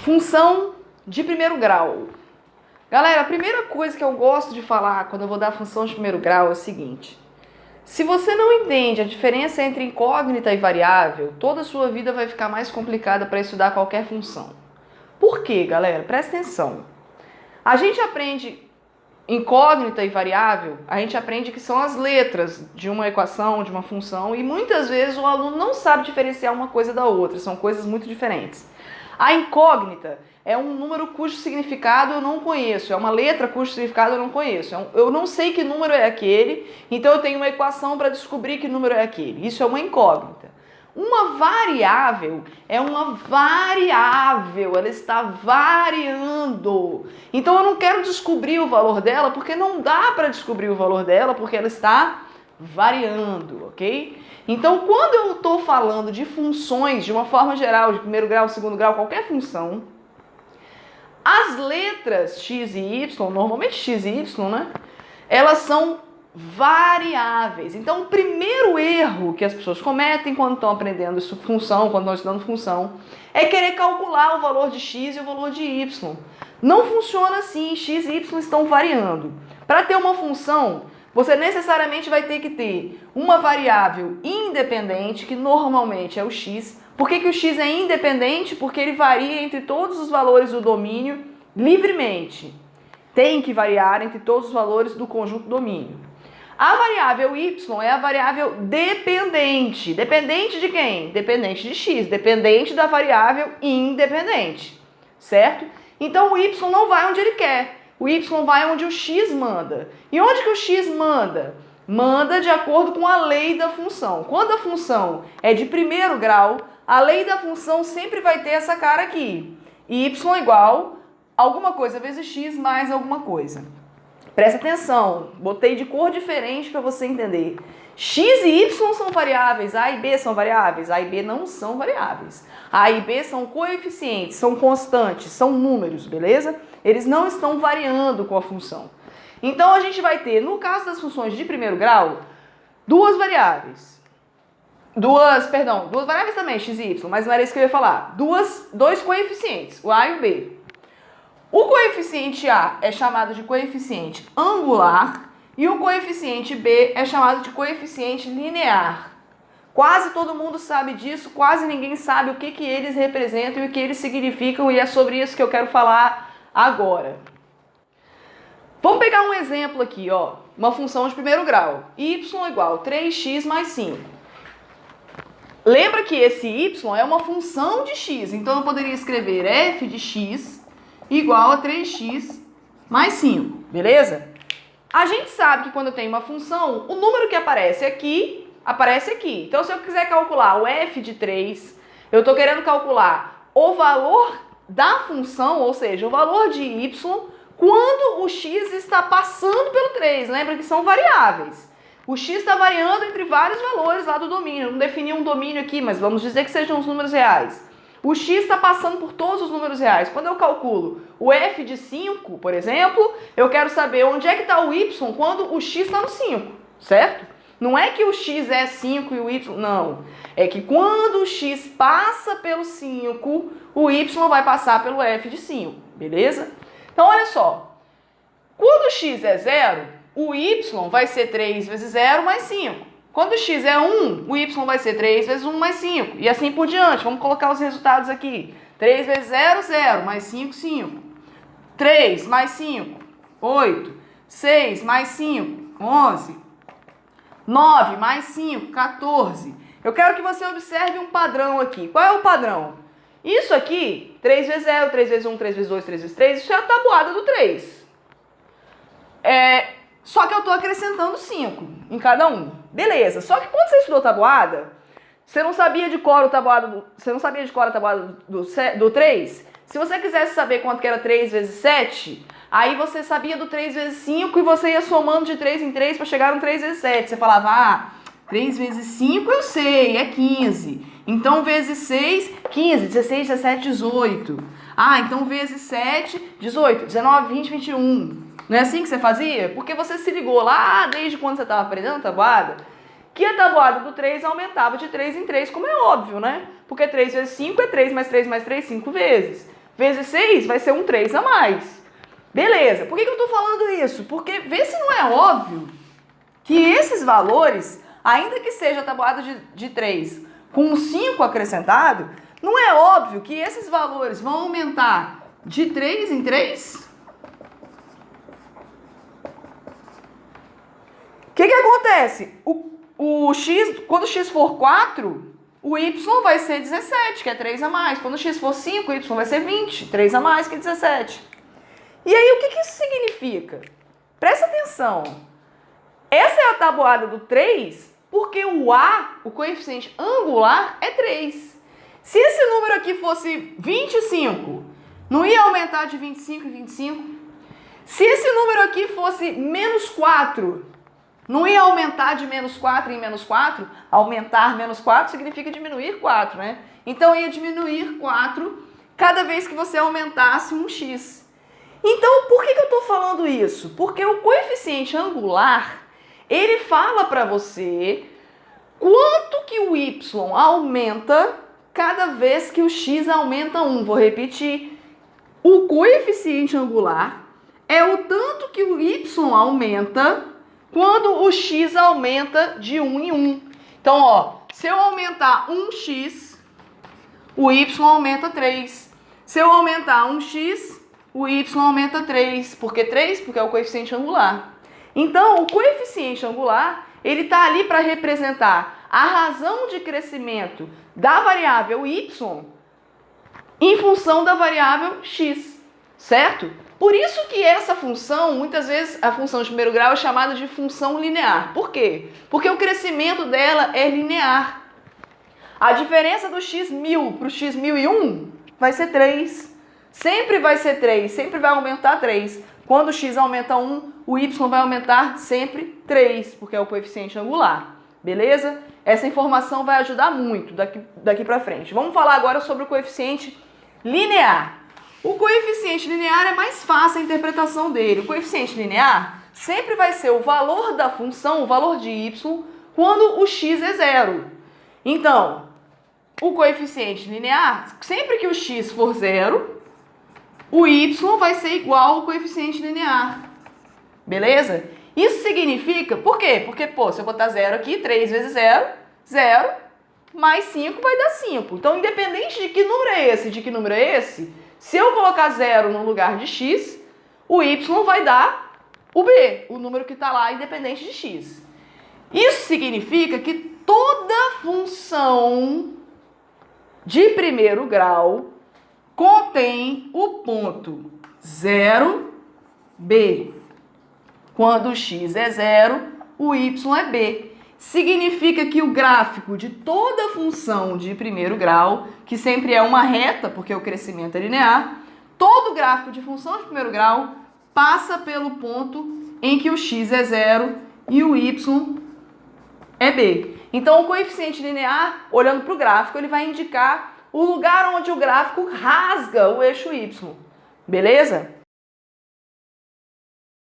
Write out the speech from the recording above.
Função de primeiro grau. Galera, a primeira coisa que eu gosto de falar quando eu vou dar função de primeiro grau é o seguinte. Se você não entende a diferença entre incógnita e variável, toda a sua vida vai ficar mais complicada para estudar qualquer função. Por quê, galera? Presta atenção. A gente aprende incógnita e variável, a gente aprende que são as letras de uma equação, de uma função, e muitas vezes o aluno não sabe diferenciar uma coisa da outra, são coisas muito diferentes. A incógnita é um número cujo significado eu não conheço, é uma letra cujo significado eu não conheço. Eu não sei que número é aquele, então eu tenho uma equação para descobrir que número é aquele. Isso é uma incógnita. Uma variável é uma variável, ela está variando. Então eu não quero descobrir o valor dela, porque não dá para descobrir o valor dela, porque ela está variando, ok? Então, quando eu estou falando de funções, de uma forma geral, de primeiro grau, segundo grau, qualquer função, as letras x e y, normalmente x e y, né? Elas são variáveis. Então, o primeiro erro que as pessoas cometem quando estão aprendendo função, quando estão estudando função, é querer calcular o valor de x e o valor de y. Não funciona assim, x e y estão variando. Para ter uma função, você necessariamente vai ter que ter uma variável independente, que normalmente é o x. Por que o x é independente? Porque ele varia entre todos os valores do domínio livremente. Tem que variar entre todos os valores do conjunto domínio. A variável y é a variável dependente. Dependente de quem? Dependente de x. Dependente da variável independente. Certo? Então o y não vai onde ele quer. O y vai onde o x manda. E onde que o x manda? Manda de acordo com a lei da função. Quando a função é de primeiro grau, a lei da função sempre vai ter essa cara aqui. Y igual alguma coisa vezes x mais alguma coisa. Presta atenção, botei de cor diferente para você entender. X e y são variáveis, A e B são variáveis, A e B não são variáveis. A e B são coeficientes, são constantes, são números, beleza? Eles não estão variando com a função. Então a gente vai ter, no caso das funções de primeiro grau, duas variáveis. Duas variáveis também, x e y, mas não era isso que eu ia falar. Dois coeficientes, o A e o B. O coeficiente A é chamado de coeficiente angular e o coeficiente B é chamado de coeficiente linear. Quase todo mundo sabe disso, quase ninguém sabe o que eles representam e o que eles significam, e é sobre isso que eu quero falar agora. Vamos pegar um exemplo aqui, ó, uma função de primeiro grau, y igual 3x mais 5. Lembra que esse y é uma função de x, então eu poderia escrever f de x igual a 3x mais 5, beleza? A gente sabe que quando eu tenho uma função, o número que aparece aqui. Então, se eu quiser calcular o f de 3, eu estou querendo calcular o valor da função, ou seja, o valor de y, quando o x está passando pelo 3. Lembra que são variáveis. O x está variando entre vários valores lá do domínio. Eu não defini um domínio aqui, mas vamos dizer que sejam os números reais. O x está passando por todos os números reais. Quando eu calculo o f de 5, por exemplo, eu quero saber onde é que está o y quando o x está no 5, certo? Não é que o x é 5 e o y... Não. É que quando o x passa pelo 5, o y vai passar pelo f de 5, beleza? Então, olha só. Quando o x é 0, o y vai ser 3 vezes 0 mais 5. Quando o x é 1, o y vai ser 3 vezes 1 mais 5. E assim por diante. Vamos colocar os resultados aqui. 3 vezes 0, 0. Mais 5, 5. 3 mais 5, 8. 6 mais 5, 11. 9 mais 5, 14. Eu quero que você observe um padrão aqui. Qual é o padrão? Isso aqui, 3 vezes 0, 3 vezes 1, 3 vezes 2, 3 vezes 3, isso é a tabuada do 3. Só que eu estou acrescentando 5 em cada um. Beleza, só que quando você estudou tabuada, você não sabia de cor a tabuada do 3? Se você quisesse saber quanto que era 3 vezes 7, aí você sabia do 3 vezes 5 e você ia somando de 3 em 3 para chegar no 3 vezes 7. Você falava, 3 vezes 5 eu sei, é 15. Então vezes 6, 15, 16, 17, 18. Então vezes 7, 18, 19, 20, 21. Não é assim que você fazia? Porque você se ligou lá desde quando você estava aprendendo tabuada, que a tabuada do 3 aumentava de 3 em 3, como é óbvio, né? Porque 3 vezes 5 é 3 mais 3 mais 3, 5 vezes. vezes 6 vai ser um 3 a mais. Beleza, por que eu estou falando isso? Porque vê se não é óbvio que esses valores, ainda que seja a tabuada de 3 com um 5 acrescentado, não é óbvio que esses valores vão aumentar de 3 em 3? O que acontece? O x, quando o x for 4, o y vai ser 17, que é 3 a mais. Quando o x for 5, o y vai ser 20, 3 a mais, que é 17. E aí, o que isso significa? Presta atenção. Essa é a tabuada do 3, porque o a, o coeficiente angular, é 3. Se esse número aqui fosse 25, não ia aumentar de 25 em 25? Se esse número aqui fosse menos 4, não ia aumentar de menos 4 em menos 4? Aumentar menos 4 significa diminuir 4, né? Então, ia diminuir 4 cada vez que você aumentasse um x. Então, por que eu estou falando isso? Porque o coeficiente angular, ele fala para você quanto que o y aumenta cada vez que o x aumenta 1. Vou repetir. O coeficiente angular é o tanto que o y aumenta quando o x aumenta de 1 em 1. Então, ó, se eu aumentar 1x, o y aumenta 3. Se eu aumentar 1x, o y aumenta 3. Por que 3? Porque é o coeficiente angular. Então, o coeficiente angular, ele está ali para representar a razão de crescimento da variável y em função da variável x, certo? Por isso que essa função, muitas vezes a função de primeiro grau é chamada de função linear. Por quê? Porque o crescimento dela é linear. A diferença do x1000 para o x1001 vai ser 3. Sempre vai ser 3, sempre vai aumentar 3. Quando o x aumenta 1, o y vai aumentar sempre 3, porque é o coeficiente angular. Beleza? Essa informação vai ajudar muito daqui para frente. Vamos falar agora sobre o coeficiente linear. O coeficiente linear é mais fácil a interpretação dele. O coeficiente linear sempre vai ser o valor da função, o valor de y, quando o x é 0. Então, o coeficiente linear, sempre que o x for 0, o y vai ser igual ao coeficiente linear. Beleza? Isso significa, por quê? Porque, pô, se eu botar 0 aqui, 3 vezes 0, 0, mais 5 vai dar 5. Então, independente de que número é esse, se eu colocar 0 no lugar de x, o y vai dar o b, o número que está lá, independente de x. Isso significa que toda função de primeiro grau contém o ponto 0, b. Quando o x é 0, o y é b. Significa que o gráfico de toda função de primeiro grau, que sempre é uma reta, porque o crescimento é linear, todo gráfico de função de primeiro grau passa pelo ponto em que o x é 0 e o y é b. Então, o coeficiente linear, olhando para o gráfico, ele vai indicar o lugar onde o gráfico rasga o eixo y. Beleza?